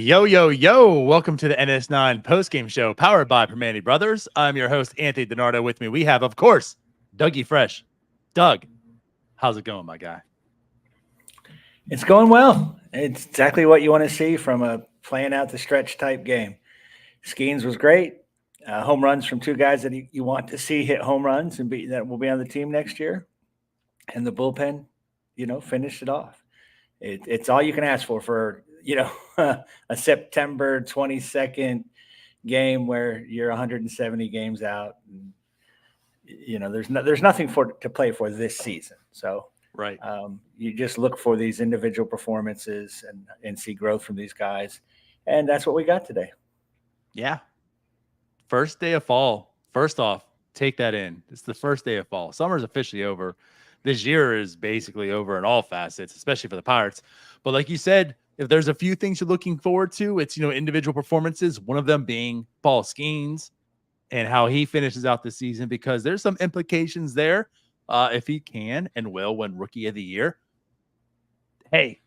Yo, yo, yo. Welcome to the NS9 Postgame Show powered by Primanti Brothers. I'm your host, Anthony DiNardo. With me, we have, of course, Dougie Fresh. Doug, how's it going, my guy? It's going well. It's exactly what you want to see from a playing out the stretch type game. Skenes was great. Home runs from two guys that you want to see hit home runs and that will be on the team next year. And the bullpen, finished it off. It's all you can ask for a September 22nd game where you're 170 games out. And, there's nothing to play for this season. So right, you just look for these individual performances and see growth from these guys, and that's what we got today. Yeah, first day of fall. First off, take that in. It's the first day of fall. Summer's officially over. This year is basically over in all facets, especially for the Pirates. But like you said, if there's a few things you're looking forward to, it's, individual performances, one of them being Paul Skenes and how he finishes out the season, because there's some implications there if he can and will win Rookie of the Year. Hey,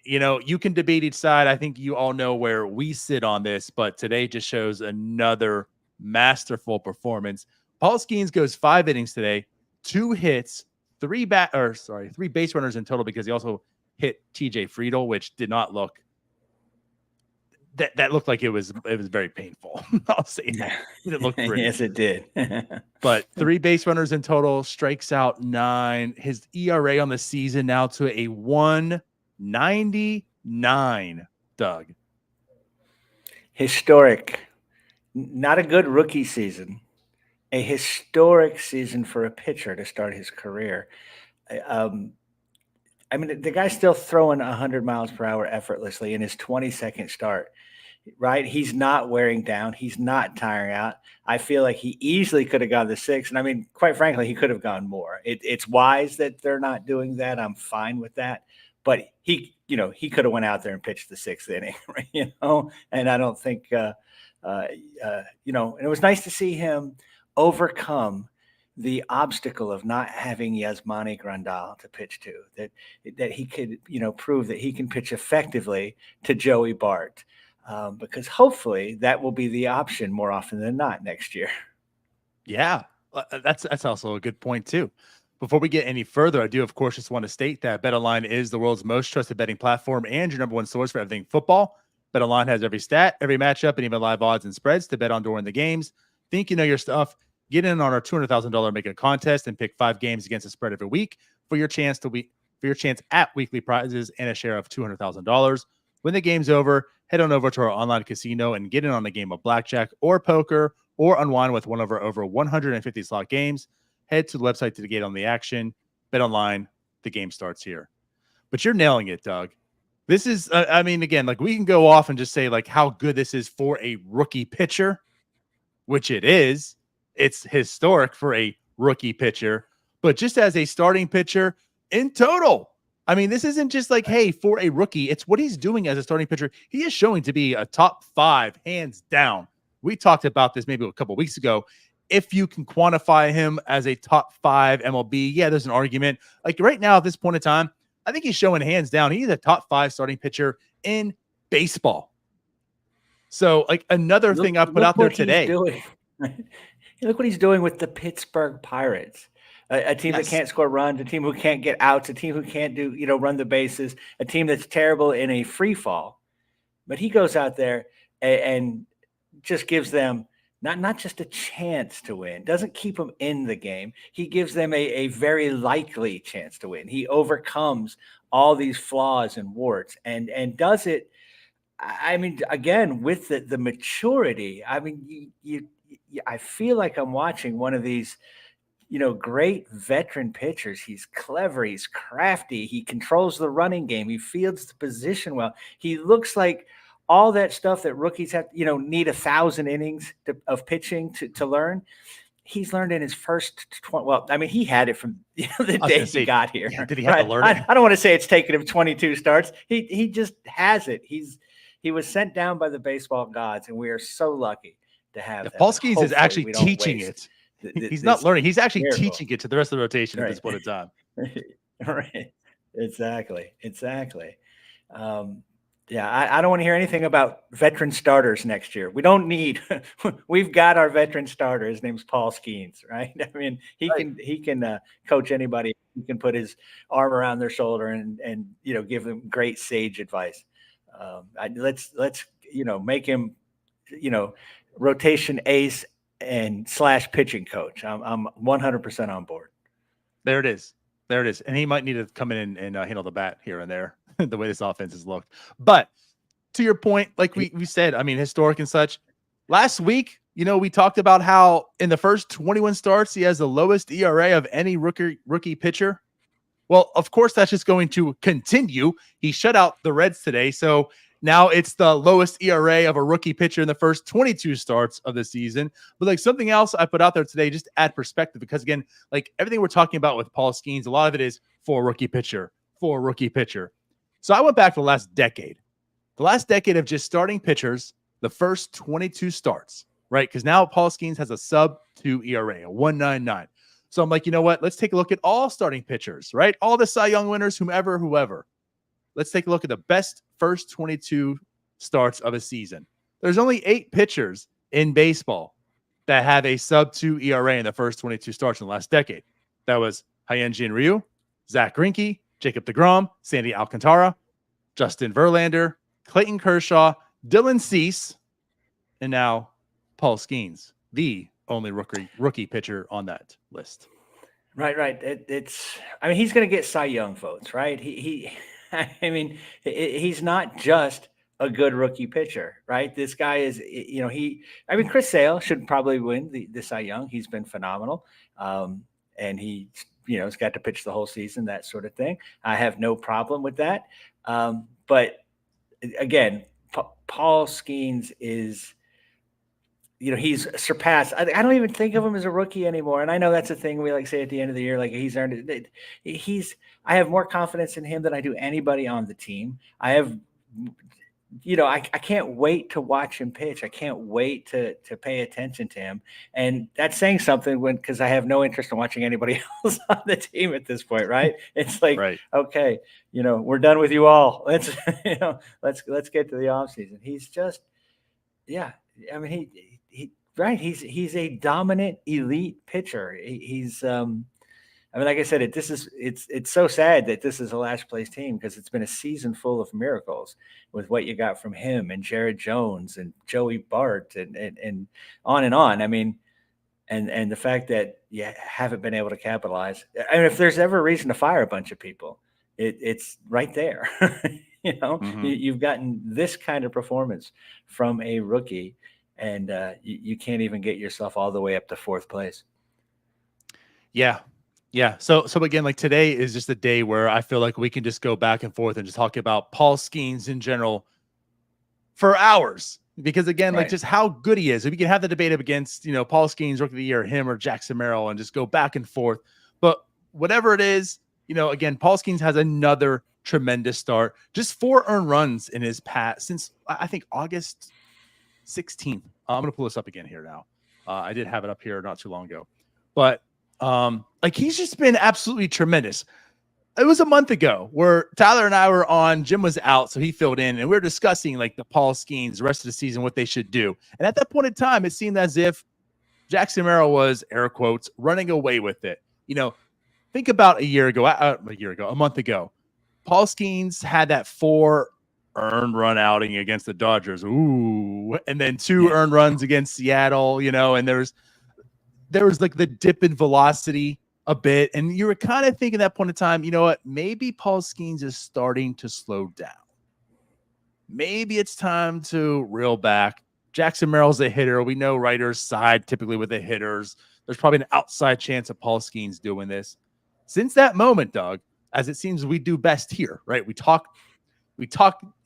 you can debate each side. I think you all know where we sit on this, but today just shows another masterful performance. Paul Skenes goes 5 innings today, 2 hits, 3 base runners in total, because he also hit TJ Friedel, which did not look that looked like it was very painful. I'll say that. It didn't look pretty. Yes, it did. But 3 base runners in total, strikes out 9. His ERA on the season now to a 1.99. Doug, Historic. Not a good rookie season. A historic season for a pitcher to start his career. The guy's still throwing 100 miles per hour effortlessly in his 22nd start, right? He's not wearing down. He's not tiring out. I feel like he easily could have gone to 6. And quite frankly, he could have gone more. It's wise that they're not doing that. I'm fine with that. But he could have went out there and pitched the 6th inning, and I don't think, and it was nice to see him overcome the obstacle of not having Yasmani Grandal to pitch to, that he could, prove that he can pitch effectively to Joey Bart, because hopefully that will be the option more often than not next year. Yeah, that's also a good point too. Before we get any further, I do, of course, just want to state that BetOnline is the world's most trusted betting platform and your number one source for everything football. BetOnline has every stat, every matchup, and even live odds and spreads to bet on during the games. Think you know your stuff? Get in on our $200,000 Make a Contest and pick 5 games against the spread every week for your chance at weekly prizes and a share of $200,000. When the game's over, head on over to our online casino and get in on a game of blackjack or poker, or unwind with one of our over 150 slot games. Head to the website to get on the action. BetOnline, the game starts here. But you're nailing it, Doug. This is, again, like, we can go off and just say like how good this is for a rookie pitcher, which it is. It's historic for a rookie pitcher, but just as a starting pitcher in total, this isn't just like, hey, for a rookie, it's what he's doing as a starting pitcher. He is showing to be a top 5, hands down. We talked about this maybe a couple of weeks ago. If you can quantify him as a top 5 MLB, yeah, there's an argument. Like right now at this point in time, I think he's showing hands down. He's a top 5 starting pitcher in baseball. So like another thing I put out there today. Look what he's doing with the Pittsburgh Pirates, a team that can't score runs, a team who can't get outs, a team who can't run the bases, a team that's terrible in a free fall. But he goes out there and just gives them not just a chance to win, doesn't keep them in the game. He gives them a very likely chance to win. He overcomes all these flaws and warts and does it. Again, with the maturity. I feel like I'm watching one of these, great veteran pitchers. He's clever. He's crafty. He controls the running game. He fields the position well. He looks like all that stuff that rookies have, need 1,000 innings of pitching to learn. He's learned in his first 20. Well, he had it from the day he got here. Yeah, did he have to learn it? I don't want to say it's taken him 22 starts. He just has it. He was sent down by the baseball gods, and we are so lucky to have that. Paul Skenes is actually teaching it. He's not learning. He's actually teaching it to the rest of the rotation at this point in time. Right. Exactly. Yeah, I don't want to hear anything about veteran starters next year. We don't need. We've got our veteran starter. His name's Paul Skenes, right? I mean, he can coach anybody. He can put his arm around their shoulder and give them great sage advice. Let's make him rotation ace and / pitching coach. I'm 100% on board. There it is. And he might need to come in and handle the bat here and there, the way this offense has looked. But to your point, like we said, I mean, historic and such. Last week, we talked about how in the first 21 starts, he has the lowest ERA of any rookie pitcher. Well, of course, that's just going to continue. He shut out the Reds today. So now it's the lowest ERA of a rookie pitcher in the first 22 starts of the season. But like something else I put out there today, just to add perspective, because again, like everything we're talking about with Paul Skenes, a lot of it is for a rookie pitcher. So I went back to the last decade of just starting pitchers, the first 22 starts, right? Because now Paul Skenes has a sub-2 ERA, a 1.99. So I'm like, you know what? Let's take a look at all starting pitchers, right? All the Cy Young winners, whoever. Let's take a look at the best first 22 starts of a season. There's only 8 pitchers in baseball that have a sub-2 ERA in the first 22 starts in the last decade. That was Hyun-Jin Ryu, Zach Greinke, Jacob deGrom, Sandy Alcantara, Justin Verlander, Clayton Kershaw, Dylan Cease, and now Paul Skenes, the only rookie pitcher on that list. Right. He's going to get Cy Young votes, right? He's not just a good rookie pitcher, right? This guy is, Chris Sale should probably win the Cy Young. He's been phenomenal. And he, has got to pitch the whole season, that sort of thing. I have no problem with that. But again, Paul Skenes is, he's surpassed. I don't even think of him as a rookie anymore. And I know that's a thing we like say at the end of the year, like he's earned it. I have more confidence in him than I do anybody on the team. I have, I can't wait to watch him pitch. I can't wait to pay attention to him. And that's saying something because I have no interest in watching anybody else on the team at this point, right? It's like, right. Okay, we're done with you all. Let's get to the offseason. He's just, yeah. I mean, he's a dominant elite pitcher. He's like I said, it's so sad that this is a last place team because it's been a season full of miracles with what you got from him and Jared Jones and Joey Bart and on and on. I mean, and the fact that you haven't been able to capitalize. I mean, if there's ever a reason to fire a bunch of people, it's right there. You've gotten this kind of performance from a rookie, and you can't even get yourself all the way up to 4th place. Yeah. So again, like today is just a day where I feel like we can just go back and forth and just talk about Paul Skenes in general for hours. Because again, right. Like just how good he is. We can have the debate up against, Paul Skenes, Rookie of the Year, him or Jackson Merrill, and just go back and forth. But whatever it is, again, Paul Skenes has another tremendous start. Just 4 earned runs in his past since I think August 16th. I'm going to pull this up again here now. I did have it up here not too long ago, but he's just been absolutely tremendous. It was a month ago where Tyler and I were on, Jim was out, so he filled in, and we were discussing like the Paul Skenes, the rest of the season, what they should do. And at that point in time, it seemed as if Jackson Merrill was, air quotes, running away with it. Think about a month ago, Paul Skenes had that 4 earned run outing against the Dodgers. Ooh. And then 2 earned runs against Seattle, and there was like the dip in velocity a bit. And you were kind of thinking at that point in time, you know what, maybe Paul Skenes is starting to slow down. Maybe it's time to reel back. Jackson Merrill's a hitter. We know writers side typically with the hitters. There's probably an outside chance of Paul Skenes doing this. Since that moment, Doug, as it seems we do best here, right? We talk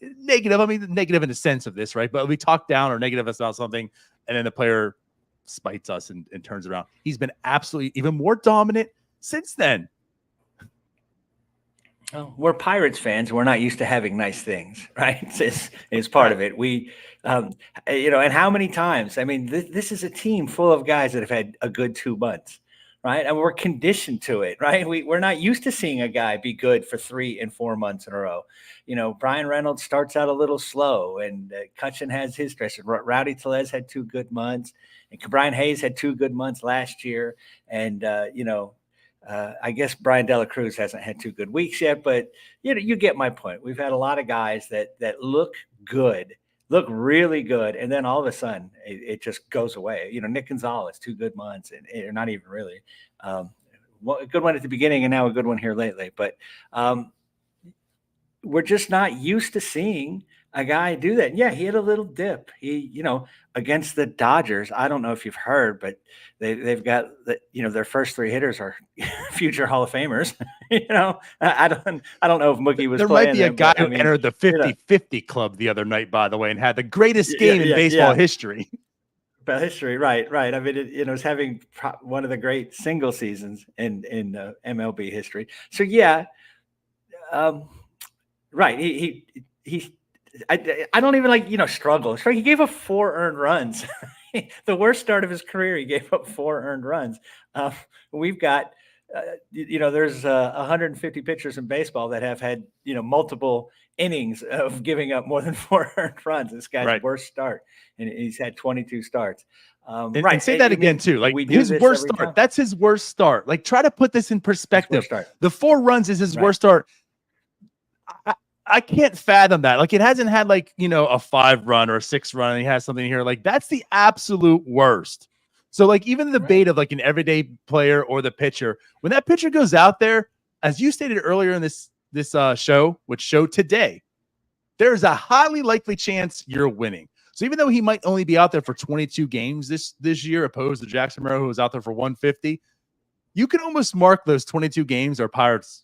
negative. I mean, negative in the sense of this, right? But we talk down or negative about something, and then the player spites us and turns around. He's been absolutely even more dominant since then. Oh, we're Pirates fans. We're not used to having nice things, right? It's part of it. We, and how many times? I mean, this is a team full of guys that have had a good 2 months, right? And we're conditioned to it, right? We're not used to seeing a guy be good for 3 and 4 months in a row. Brian Reynolds starts out a little slow, and Cutchin has his stretch. Rowdy Tellez had 2 good months, and Brian Hayes had 2 good months last year. And, I guess Brian De La Cruz hasn't had 2 good weeks yet, but you get my point. We've had a lot of guys that look good, look really good, and then all of a sudden it just goes away. Nick Gonzalez, 2 good months, and not even really. A good one at the beginning, and now a good one here lately. But we're just not used to seeing a guy do that. Yeah, he had a little dip. He, against the Dodgers, I don't know if you've heard, but they've got their first 3 hitters are future Hall of Famers. I don't know if Mookie was. There playing might be a them, guy but, who entered the 50-50 club the other night, by the way, and had the greatest game in baseball history. History, right. I mean, it's having one of the great single seasons in MLB history. So yeah, right. I don't even struggle. He gave up 4 earned runs. The worst start of his career, he gave up 4 earned runs. We've got, there's 150 pitchers in baseball that have had, multiple innings of giving up more than 4 earned runs. This guy's worst start, and he's had 22 starts. And say that again too. Like his worst start. Time. That's his worst start. Like try to put this in perspective. The 4 runs is his worst start. I can't fathom that. Like it hasn't had a 5-run or a 6-run. And he has something here. Like that's the absolute worst. So like even the debate of like an everyday player or the pitcher, when that pitcher goes out there, as you stated earlier in this show, which showed today, there's a highly likely chance you're winning. So even though he might only be out there for 22 games this year, opposed to Jackson Monroe, who was out there for 150, you can almost mark those 22 games are Pirates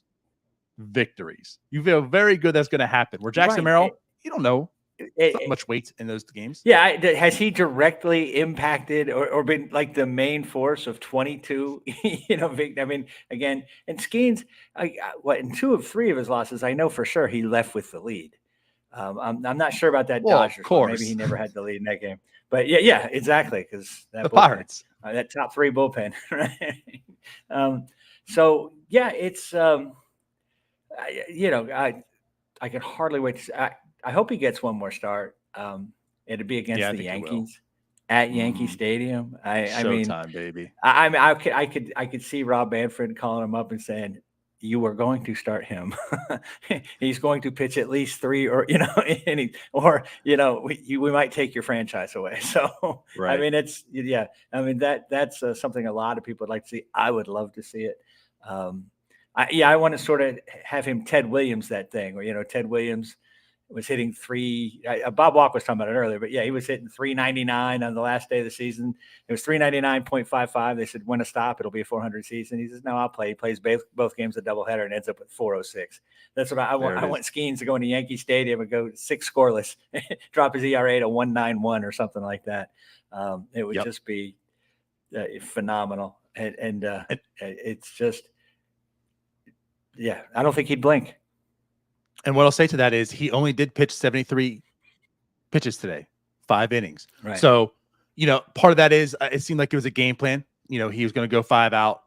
victories. You feel very good that's going to happen. Where Jackson Merrill, you don't know. Not much weight in those games. Yeah, has he directly impacted or been like the main force of 22? I mean, again, and Skenes, in 2 of 3 of his losses, I know for sure he left with the lead. I'm not sure about that Dodgers. Maybe he never had the lead in that game. But yeah, exactly, because the Pirates, that top 3 bullpen, right? So yeah, it's I can hardly wait to see. I hope he gets one more start. It'd be against the Yankees at Yankee Stadium. I mean, showtime, baby. I could see Rob Manfred calling him up and saying, "You are going to start him. He's going to pitch at least 3, or innings, or we might take your franchise away." So I mean, it's I mean that's something a lot of people would like to see. I would love to see it. I want to sort of have him Ted Williams that thing, where Ted Williams was hitting 3. Bob Walk was talking about it earlier, but yeah, he was hitting 399 on the last day of the season. It was 399.55. They said, when to stop, it'll be a 400 season. He says, no, I'll play. He plays both games a doubleheader and ends up with 406. That's what I want. I want Skenes to go into Yankee Stadium and go 6 scoreless, drop his ERA to 1.91 or something like that. It would just be phenomenal. And it's just, I don't think he'd blink. And what I'll say to that is he only did pitch 73 pitches today, 5 innings. Right. So, part of that is it seemed like it was a game plan. He was going to go 5 out,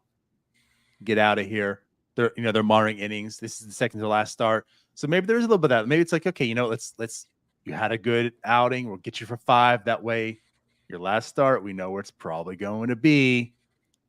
get out of here. They're monitoring innings. This is the second to last start. So maybe there's a little bit of that. Maybe it's like, okay, let's you had a good outing. We'll get you for 5. That way your last start, we know where it's probably going to be.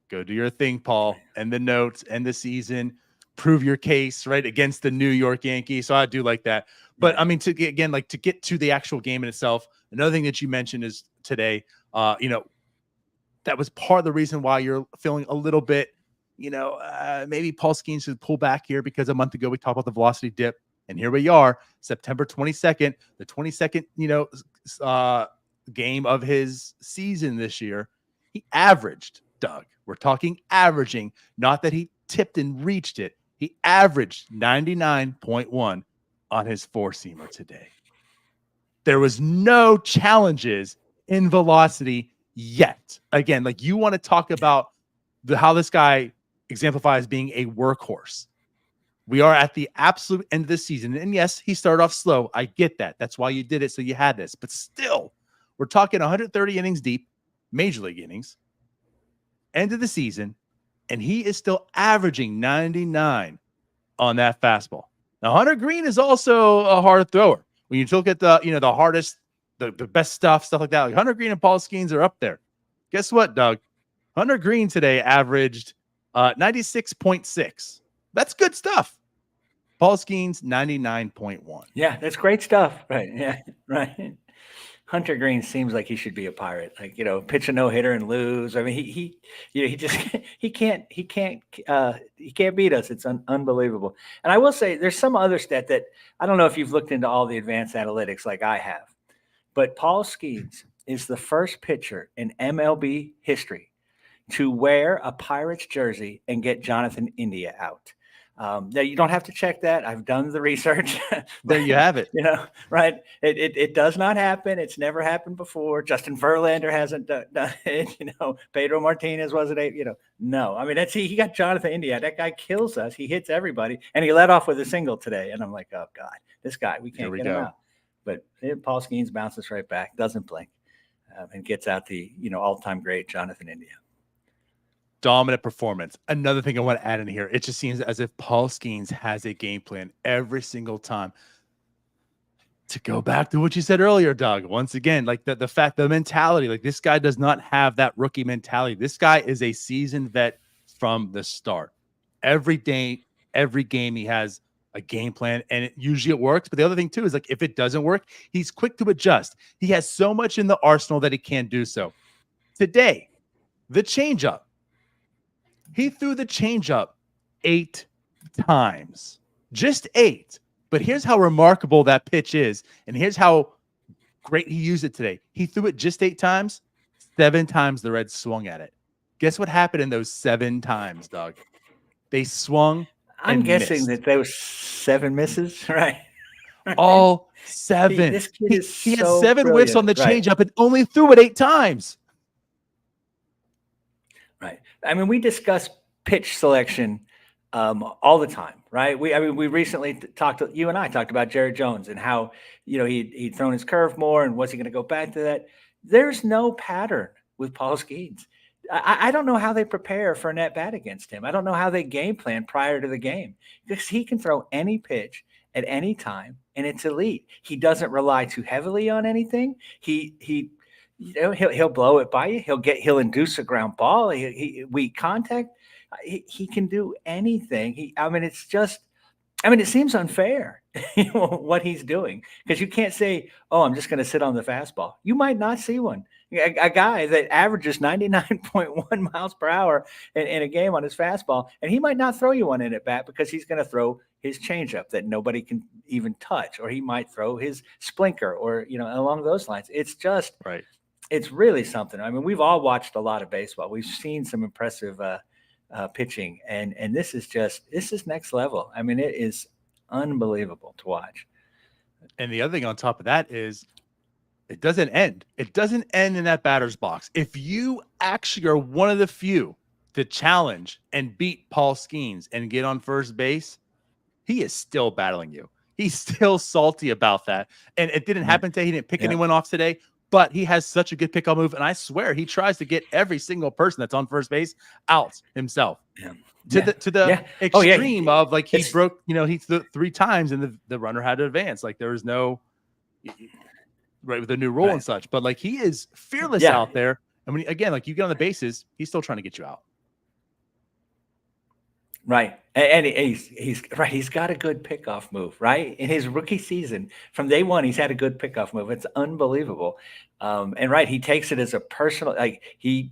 Go do your thing, Paul. End the notes, end the season. Prove your case right against the New York Yankees. So I do like that. But I mean, to get to the actual game in itself, another thing that you mentioned is today, that was part of the reason why you're feeling a little bit, maybe Paul Skenes should pull back here, because a month ago we talked about the velocity dip, and here we are, September 22nd, the 22nd, game of his season this year. He averaged, Doug, we're talking averaging, not that he tipped and reached it. He averaged 99.1 on his 4-seamer today. There was no challenges in velocity yet. Again, like you want to talk about how this guy exemplifies being a workhorse. We are at the absolute end of the season. And yes, he started off slow. I get that. That's why you did it. So you had this. But still, we're talking 130 innings deep, major league innings, end of the season. and he is still averaging 99 on that fastball. Now, Hunter Green is also a hard thrower. When you look at the hardest, the best stuff like that, like Hunter Green and Paul Skenes are up there. Guess what, Doug? Hunter Green today averaged 96.6. That's good stuff. Paul Skenes, 99.1. Yeah, that's great stuff. Right. Yeah. Right. Hunter Green seems like he should be a Pirate. Like, pitch a no-hitter and lose. I mean, he just he can't beat us. It's unbelievable. And I will say there's some other stat that I don't know if you've looked into all the advanced analytics like I have, but Paul Skenes is the first pitcher in MLB history to wear a Pirates jersey and get Jonathan India out. Now you don't have to check that. I've done the research. There you have it. Right? It does not happen. It's never happened before. Justin Verlander hasn't done it. Pedro Martinez wasn't no. I mean, he got Jonathan India. That guy kills us. He hits everybody, and he led off with a single today. And I'm like, oh God, this guy, we can't get him out. But Paul Skenes bounces right back, doesn't blink, and gets out the all-time great Jonathan India. Dominant performance. Another thing I want to add in here, it just seems as if Paul Skenes has a game plan every single time. To go back to what you said earlier, Doug, once again, like the mentality, like this guy does not have that rookie mentality. This guy is a seasoned vet from the start. Every day, every game, he has a game plan, and usually it works. But the other thing too is, like, if it doesn't work, he's quick to adjust. He has so much in the arsenal that he can do so. Today, the changeup. He threw the changeup 8 times, just 8. But here's how remarkable that pitch is, and here's how great he used it today. He threw it just 8 times. 7 times the Reds swung at it. Guess what happened in those 7 times, Doug? They swung. I'm guessing that there was 7 misses, right? All 7. He had 7 whiffs on the changeup and only threw it 8 times. Right. I mean, we discuss pitch selection all the time, right? We recently you and I talked about Jared Jones and how, he'd thrown his curve more, and was he going to go back to that? There's no pattern with Paul Skenes. I don't know how they prepare for an at-bat against him. I don't know how they game plan prior to the game, because he can throw any pitch at any time, and it's elite. He doesn't rely too heavily on anything. He'll blow it by you. He'll induce a ground ball. Weak contact. He can do anything. It seems unfair what he's doing, because you can't say, oh, I'm just going to sit on the fastball. You might not see one. A guy that averages 99.1 miles per hour in a game on his fastball, and he might not throw you one in at bat, because he's going to throw his changeup that nobody can even touch, or he might throw his splinker, or along those lines. It's just right. It's really something. I mean, we've all watched a lot of baseball. We've seen some impressive pitching, and this is next level. I mean, it is unbelievable to watch. And the other thing on top of that is, it doesn't end. It doesn't end in that batter's box. If you actually are one of the few to challenge and beat Paul Skenes and get on first base, he is still battling you. He's still salty about that. And it didn't happen today. He didn't pick anyone off today, but he has such a good pickup move. And I swear he tries to get every single person that's on first base out himself. To the extreme of, like, he broke, he threw 3 times and the runner had to advance. Like, there was no right with the new rule and such, but like, he is fearless out there. I mean, again, like, you get on the bases, he's still trying to get you out. Right. And he's right. He's got a good pickoff move, right? In his rookie season, from day one, he's had a good pickoff move. It's unbelievable. And right, he takes it as a personal, like, he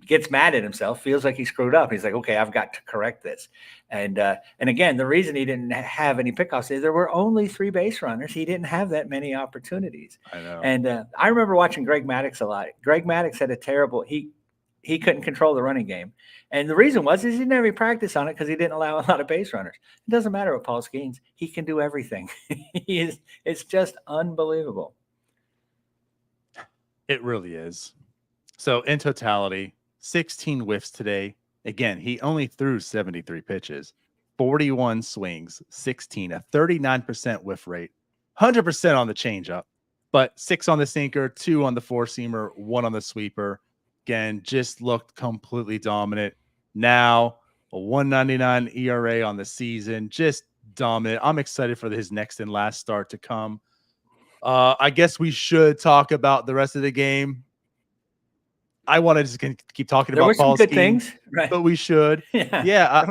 gets mad at himself, feels like he screwed up. He's like, okay, I've got to correct this. And again, the reason he didn't have any pickoffs is there were only 3 base runners. He didn't have that many opportunities. I know. And I remember watching Greg Maddux a lot. Greg Maddux had a terrible, he couldn't control the running game. And the reason is he didn't have any practice on it, because he didn't allow a lot of base runners. It doesn't matter with Paul Skenes. He can do everything. It's just unbelievable. It really is. So in totality, 16 whiffs today. Again, he only threw 73 pitches, 41 swings, 16, a 39% whiff rate, 100% on the changeup, but 6 on the sinker, 2 on the 4-seamer, 1 on the sweeper. Again, just looked completely dominant. now, a 1.99 ERA on the season, just dominant. I'm excited for his next and last start to come. I guess we should talk about the rest of the game. I want to just keep talking There were about some Paul good Skenes, things, right? but we should. Yeah.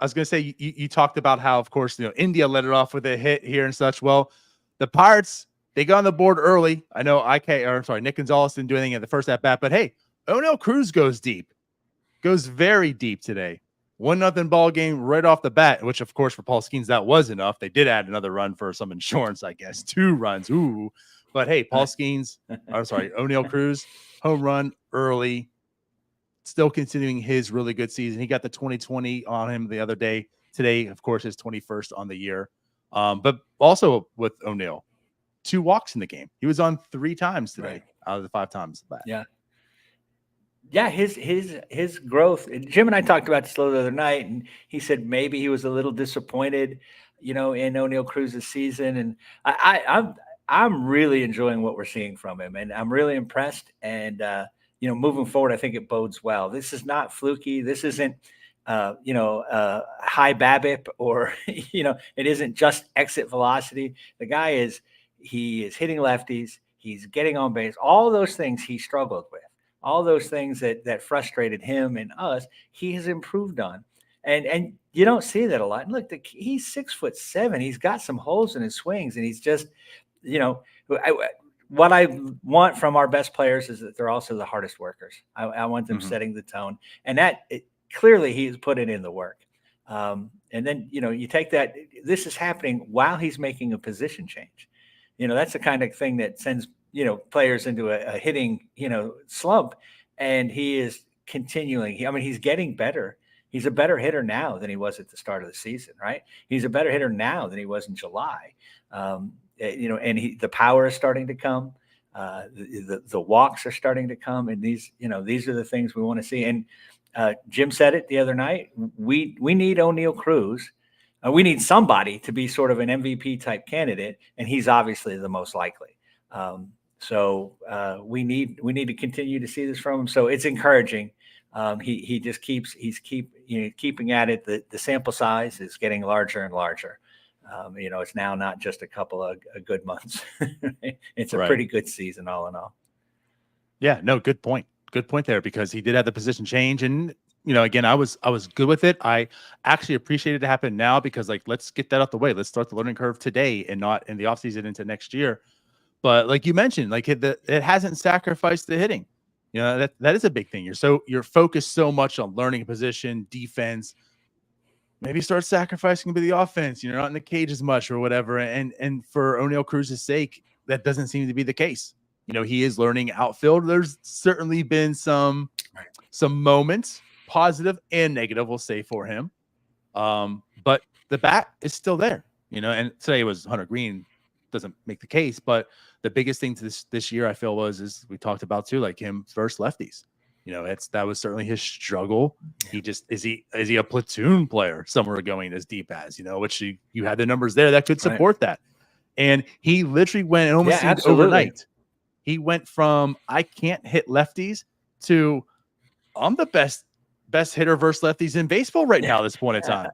I was going to say, you talked about how, of course, India let it off with a hit here and such. Well, the Pirates, they got on the board early. I know Nick Gonzalez didn't do anything at the first at bat, but hey, Oneil Cruz goes deep, goes very deep today. 1-0 ball game right off the bat, which of course for Paul Skenes, that was enough. They did add another run for some insurance, I guess, 2 runs. Ooh, but hey, Paul Skenes, Oneil Cruz, home run early, still continuing his really good season. He got the 2020 on him the other day. Today, of course, his 21st on the year. But also with Oneil, 2 walks in the game. He was on 3 times today out of the 5 times back. Yeah, his growth. Jim and I talked about this the other night, and he said maybe he was a little disappointed, in Oneil Cruz's season. And I'm really enjoying what we're seeing from him, and I'm really impressed. And moving forward, I think it bodes well. This is not fluky. This isn't high BABIP or it isn't just exit velocity. The guy he is hitting lefties. He's getting on base. All those things he struggled with. All those things that frustrated him and us, he has improved on. And you don't see that a lot. And look, he's 6'7". He's got some holes in his swings, and he's just, what I want from our best players is that they're also the hardest workers. I want them setting the tone, and clearly he's put it in the work. And then, you take that, this is happening while he's making a position change. That's the kind of thing that sends players into a hitting, slump. And he is continuing. He's getting better. He's a better hitter now than he was at the start of the season, right? He's a better hitter now than he was in July. And the power is starting to come. The walks are starting to come. And these are the things we want to see. And Jim said it the other night. We need Oneil Cruz. We need somebody to be sort of an MVP type candidate, and he's obviously the most likely. So we need to continue to see this from him. So it's encouraging. He just keeping at it. The sample size is getting larger and larger. It's now not just a couple of good months. It's a pretty good season all in all. Yeah, no, good point. Good point there, because he did have the position change, and again, I was good with it. I actually appreciate it to happen now, because let's get that out the way. Let's start the learning curve today and not in the offseason into next year. But like you mentioned, it hasn't sacrificed the hitting. That is a big thing. You're focused so much on learning position, defense. Maybe start sacrificing a bit of the offense. You're not in the cage as much or whatever. And for Oneil Cruz's sake, that doesn't seem to be the case. He is learning outfield. There's certainly been some moments, positive and negative, we'll say, for him. But the bat is still there, and today was Hunter Green, doesn't make the case, but the biggest thing to this year, I feel, is we talked about too, him versus lefties. That was certainly his struggle. He just, is he a platoon player somewhere going as deep as, which you had the numbers there that could support that. And he literally went, it almost seemed overnight. He went from, I can't hit lefties, to I'm the best hitter versus lefties in baseball right now at this point in time.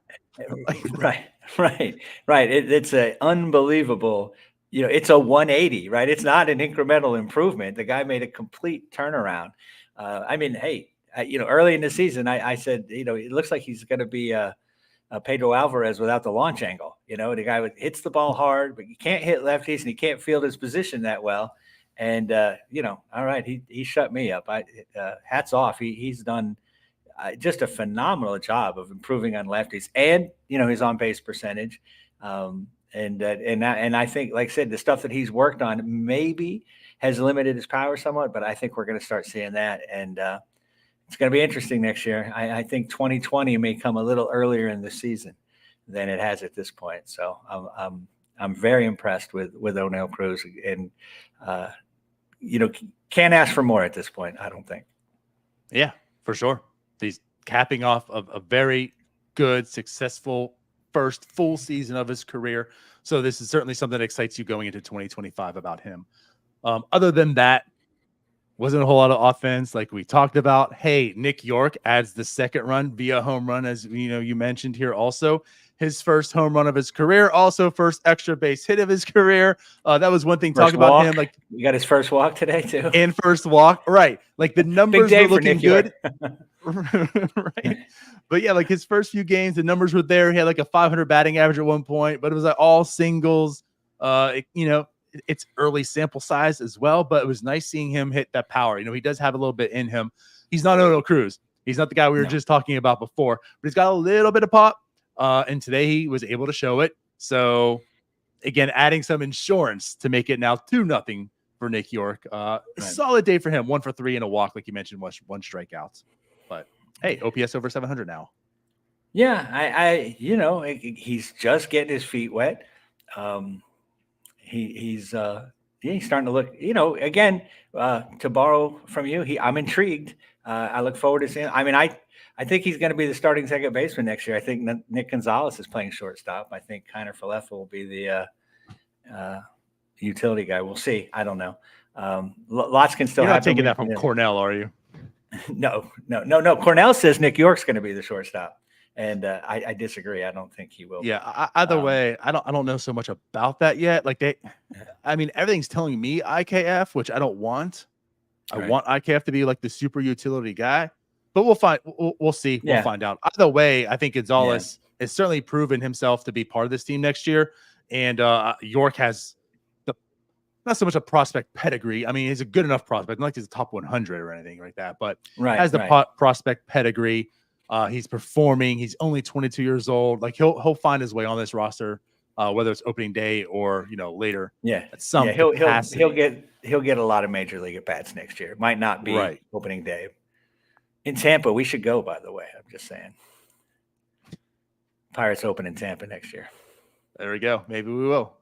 Right. It's an unbelievable, it's a 180, right? It's not an incremental improvement. The guy made a complete turnaround. Early in the season, I said, it looks like he's going to be a Pedro Alvarez without the launch angle. The guy hits the ball hard, but you can't hit lefties, and he can't field his position that well. And, all right, he shut me up. Hats off. He's done just a phenomenal job of improving on lefties and, his on base percentage. And I think, like I said, the stuff that he's worked on maybe has limited his power somewhat, but I think we're going to start seeing that. And it's going to be interesting next year. I think 2020 may come a little earlier in the season than it has at this point. So I'm very impressed with Oneil Cruz, and can't ask for more at this point, I don't think. Yeah, for sure. He's capping off a very good, successful first full season of his career. So this is certainly something that excites you going into 2025 about him. Other than that, Wasn't a whole lot of offense like we talked about. Hey, Nick Yorke adds the second run via home run, as you mentioned here also. His first home run of his career, also first extra base hit of his carear. That was one thing First talking walk. about him. Like, you got his first walk today too. And first walk, right? Like the numbers were looking good. Right. But yeah, like his first few games, the numbers were there. He had like a 500 batting average at one point, but it was like all singles. It's early sample size as well, but it was nice seeing him hit that power. He does have a little bit in him. He's not Oneil Cruz. He's not the guy we were just talking about before, but he's got a little bit of pop. And today he was able to show it. So again, adding some insurance to make it now 2-0 for Nick Yorke. Solid day for him. 1 for 3 and a walk, like you mentioned, one strikeout. But hey, OPS over 700 now. Yeah, he's just getting his feet wet. He's starting to look, again, to borrow from you, I'm intrigued. I look forward to seeing. I mean, I think he's going to be the starting second baseman next year. I think Nick Gonzalez is playing shortstop. I think Kiner Falefa will be the utility guy. We'll see. I don't know. Lots can still happen. You're not taking that from Cornell, are you? No. Cornell says Nick Yorke's going to be the shortstop. And I disagree. I don't think he will. Yeah. Either way, I don't know so much about that yet. Like everything's telling me IKF, which I don't want. I want IKF to be like the super utility guy, but we'll find. We'll see. We'll find out. Either way, I think Gonzalez has certainly proven himself to be part of this team next year. And Yorke has not so much a prospect pedigree. I mean, he's a good enough prospect, not like he's a top 100 or anything like that, but has the prospect pedigree. He's performing. He's only 22 years old. Like he'll find his way on this roster, whether it's opening day or later. Yeah, at some capacity. He'll get a lot of major league at bats next year. It might not be opening day in Tampa. We should go. By the way, I'm just saying. Pirates open in Tampa next year. There we go. Maybe we will.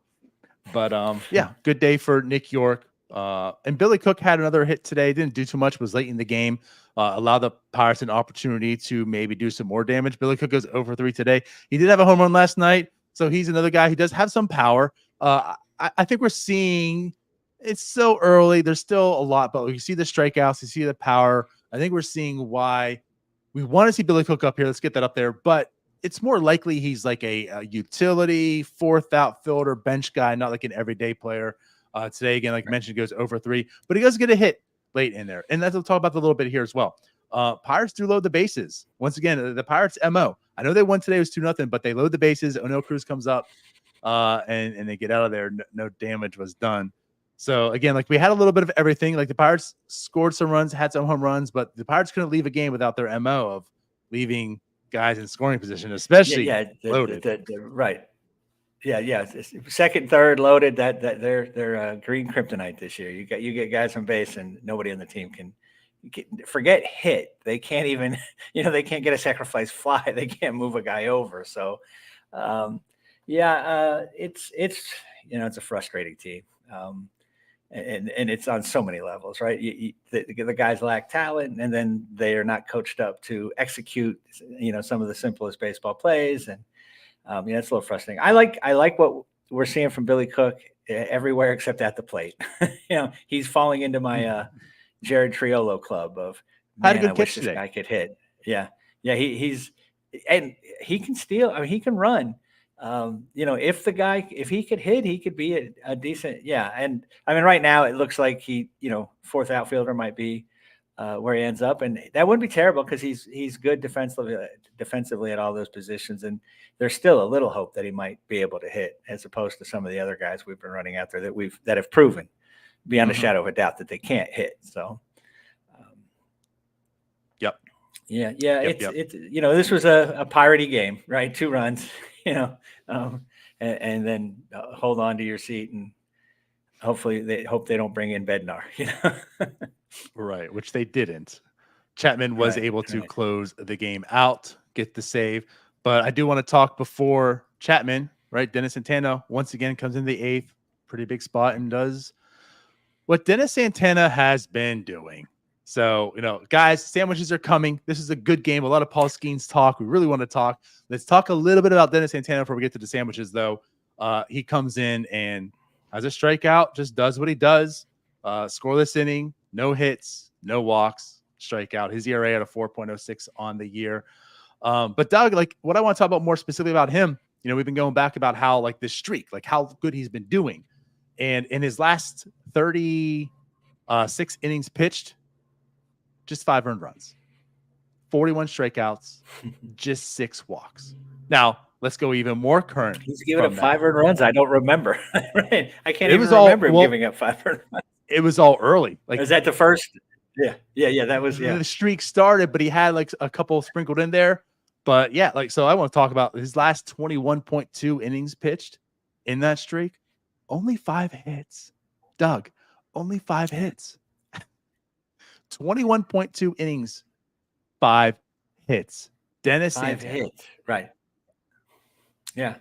But good day for Nick Yorke. And Billy Cook had another hit today. Didn't do too much. Was late in the game. Allow the Pirates an opportunity to maybe do some more damage. Billy Cook goes 0 for 3 today. He did have a home run last night, so he's another guy who does have some power. I think we're seeing it's so early. There's still a lot, but you see the strikeouts, you see the power. I think we're seeing why we want to see Billy Cook up here. Let's get that up there. But it's more likely he's like a utility, fourth outfielder, bench guy, not like an everyday player. Today, again, like I mentioned, goes 0 for 3, but he does get a hit late in there. And that's what we'll talk about a little bit here as well. Pirates do load the bases. Once again, the Pirates MO. I know they won today, it was 2-0, but they load the bases. Oneil Cruz comes up and they get out of there. No damage was done. So again, like we had a little bit of everything. Like the Pirates scored some runs, had some home runs, but the Pirates couldn't leave a game without their MO of leaving guys in scoring position, especially loaded. Right. Yeah. Second, third loaded. That they're green kryptonite this year. You get guys on base, and nobody on the team can forget hit. They can't even they can't get a sacrifice fly. They can't move a guy over. So it's it's a frustrating team. And it's on so many levels, right? The guys lack talent, and then they are not coached up to execute, some of the simplest baseball plays. And it's a little frustrating. I like what we're seeing from Billy Cook everywhere except at the plate. He's falling into my Jared Triolo club of, man, I wish this guy could hit. Yeah. He can steal. I mean, he can run. If he could hit, he could be a decent. Yeah. And I mean, right now it looks like he, fourth outfielder might be where he ends up, and that wouldn't be terrible because he's good defensively at all those positions, and there's still a little hope that he might be able to hit, as opposed to some of the other guys we've been running out there that have proven beyond a shadow of a doubt that they can't hit. So, yep. Yeah. It's this was a Piratey game, right? 2 runs, and then hold on to your seat, and hopefully they don't bring in Bednar, Right, which they didn't. Chapman was able to close the game out, get the save. But I do want to talk before Chapman, right? Dennis Santana once again comes in the 8th, pretty big spot, and does what Dennis Santana has been doing. So, guys, sandwiches are coming. This is a good game. A lot of Paul Skenes talk. We really want to talk. Let's talk a little bit about Dennis Santana before we get to the sandwiches, though. He comes in and has a strikeout, just does what he does. Scoreless inning, No hits, no walks, strikeout. His ERA at a 4.06 on the year. But Doug, like what I want to talk about more specifically about him, we've been going back about how like this streak, like how good he's been doing. And in his last 36 innings pitched, just 5 earned runs, 41 strikeouts, just 6 walks. Now, let's go even more current. He's given up 5 earned runs. I don't remember. Right. I can't even remember him giving up 5 earned runs. It was all early. Like, is that the first? Yeah. That was the streak started, but he had like a couple sprinkled in there. But yeah, like so I want to talk about his last 21.2 innings pitched in that streak. Only 5 hits. Doug, only 5 hits. 21.2 innings, 5 hits. Dennis 5 Santana. hits. Right. Yeah.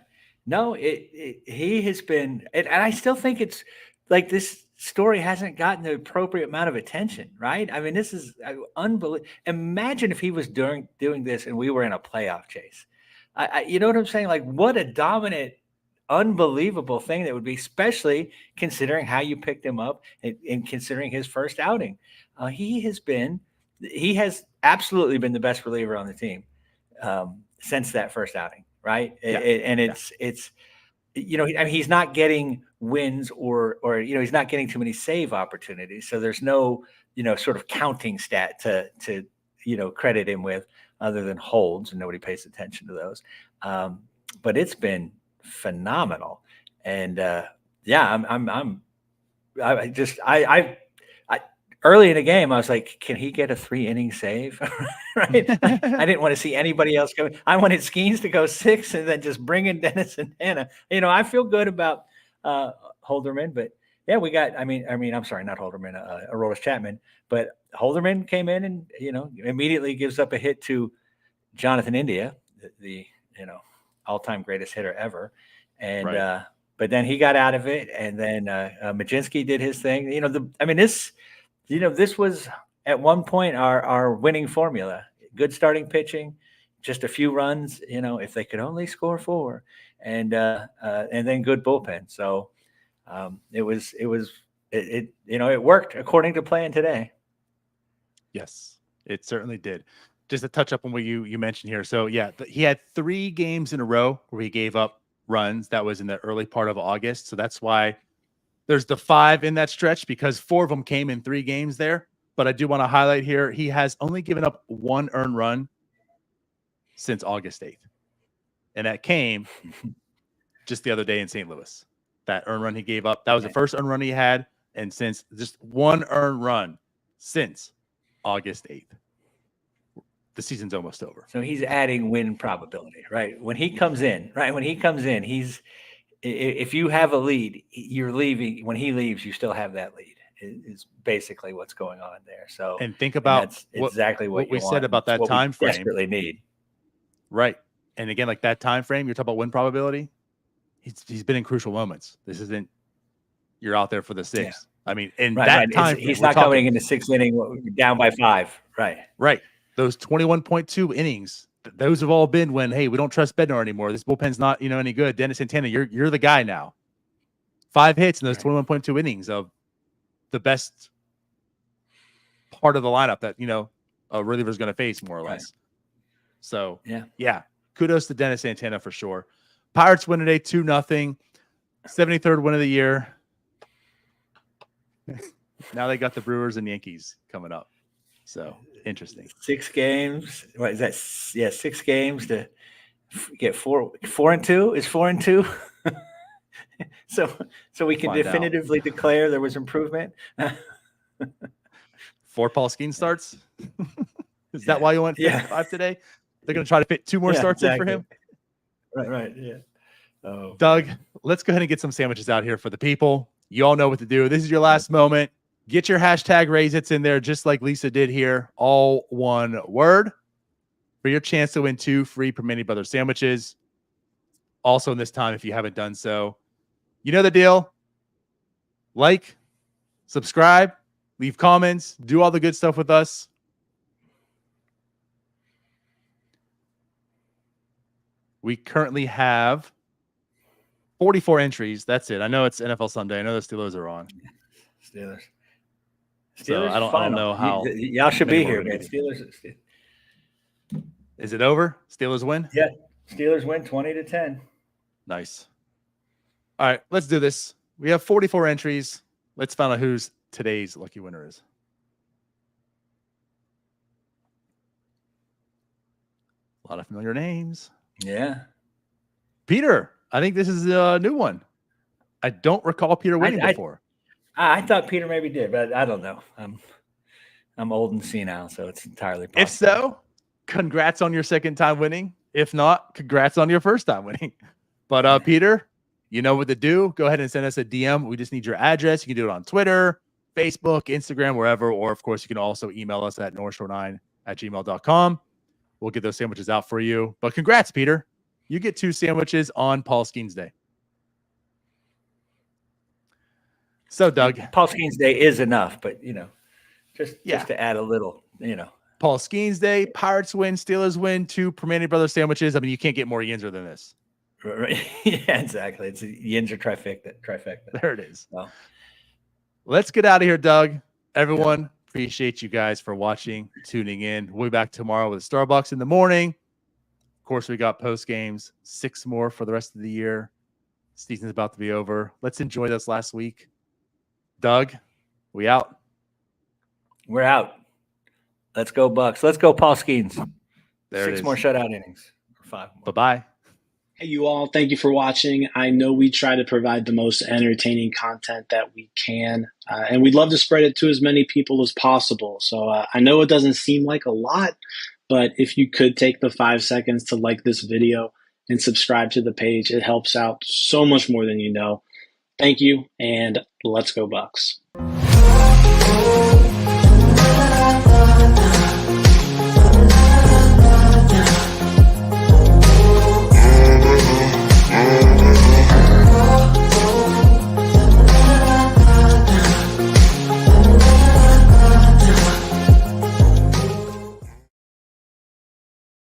No, he has been, and I still think it's like this story hasn't gotten the appropriate amount of attention, right? I mean, this is unbelievable. Imagine if he was doing this and we were in a playoff chase. You know what I'm saying? Like, what a dominant, unbelievable thing that would be, especially considering how you picked him up and considering his first outing. He has absolutely been the best reliever on the team since that first outing, right? Yeah. And it's I mean, he's not getting wins or he's not getting too many save opportunities. So there's no, sort of counting stat to credit him with other than holds, and nobody pays attention to those. But it's been phenomenal. And I early in the game, I was like, can he get a 3-inning save? Right. I didn't want to see anybody else go. I wanted Skenes to go 6 and then just bring in Dennis and Hannah. I feel good about Holderman, but yeah, we got, I'm sorry, not Holderman, Aroldis Chapman, but Holderman came in and, immediately gives up a hit to Jonathan India, the all-time greatest hitter ever. And, right. But then he got out of it, and then Majinski did his thing. This was at one point our winning formula. Good starting pitching, just a few runs, if they could only score 4, and then good bullpen. So it worked according to plan today. Yes, it certainly did. Just to touch up on what you mentioned here. So yeah, he had 3 games in a row where he gave up runs. That was in the early part of August. So that's why there's the 5 in that stretch, because 4 of them came in 3 games there. But I do want to highlight here, he has only given up 1 earned run since August 8th. And that came just the other day in St. Louis. That earned run he gave up, that was the first earned run he had. And since just 1 earned run since August 8th. The season's almost over. So he's adding win probability, right? When he comes in, if you have a lead, you're leaving. When he leaves, you still have that lead. Is basically what's going on there. So, and think about that's exactly what we said about that time frame. Desperately need, right? And again, like that time frame, you're talking about win probability. He's been in crucial moments. This isn't you're out there for the 6th. Yeah. I mean, in that time, he's not coming in the 6th inning down by 5. Right. Right. Those 21.2 innings, those have all been when, hey, we don't trust Bednar anymore. This bullpen's not, any good. Dennis Santana, you're the guy now. 5 hits in those 21.2 innings of the best part of the lineup that, a reliever's going to face, more or less. So, yeah, kudos to Dennis Santana for sure. Pirates win today 2-0. 73rd win of the year. Now they got the Brewers and Yankees coming up. So interesting. 6 games. What is that? Yeah, 6 games to get 4-2. Is 4-2? so we can definitively declare there was improvement. 4 Paul Skenes starts. Is that why you went 5 today? They're going to try to fit 2 more starts in for him. Right. Yeah. Oh. Doug, let's go ahead and get some sandwiches out here for the people. You all know what to do. This is your last moment. Get your hashtag Raise-Its in there, just like Lisa did here. All one word for your chance to win 2 free Primanti Brothers sandwiches. Also, in this time, if you haven't done so, you know the deal. Like, subscribe, leave comments, do all the good stuff with us. We currently have 44 entries. That's it. I know it's NFL Sunday. I know the Steelers are on. Steelers. So I don't know how. Y'all should be here, man. Steelers. Is it over? Steelers win? Yeah. Steelers win 20-10. Nice. All right, let's do this. We have 44 entries. Let's find out who's today's lucky winner is. A lot of familiar names. Yeah. Peter. I think this is a new one. I don't recall Peter winning before. I thought Peter maybe did, but I don't know. I'm old and senile, so it's entirely possible. If so, congrats on your second time winning. If not, congrats on your first time winning. But Peter, you know what to do. Go ahead and send us a DM. We just need your address. You can do it on Twitter, Facebook, Instagram, wherever. Or, of course, you can also email us at northshore9@gmail.com. We'll get those sandwiches out for you. But congrats, Peter. You get 2 sandwiches on Paul Skenes Day. So, Doug. Paul Skenes Day is enough, but, just to add a little, Paul Skenes Day, Pirates win, Steelers win, 2 Primanti Brothers sandwiches. I mean, you can't get more yinzer than this. Right. Yeah, exactly. It's a yinzer trifecta. There it is. Well, let's get out of here, Doug. Everyone, appreciate you guys for watching, tuning in. We'll be back tomorrow with Starbucks in the morning. Of course, we got post games, 6 more for the rest of the year. Season's about to be over. Let's enjoy this last week. Doug, we out. We're out. Let's go Bucks. Let's go Paul Skenes. 6 more shutout innings. Or 5 more. Bye-bye. Hey, you all. Thank you for watching. I know we try to provide the most entertaining content that we can, and we'd love to spread it to as many people as possible. So I know it doesn't seem like a lot, but if you could take the 5 seconds to like this video and subscribe to the page, it helps out so much more than you know. Thank you, and let's go Bucks.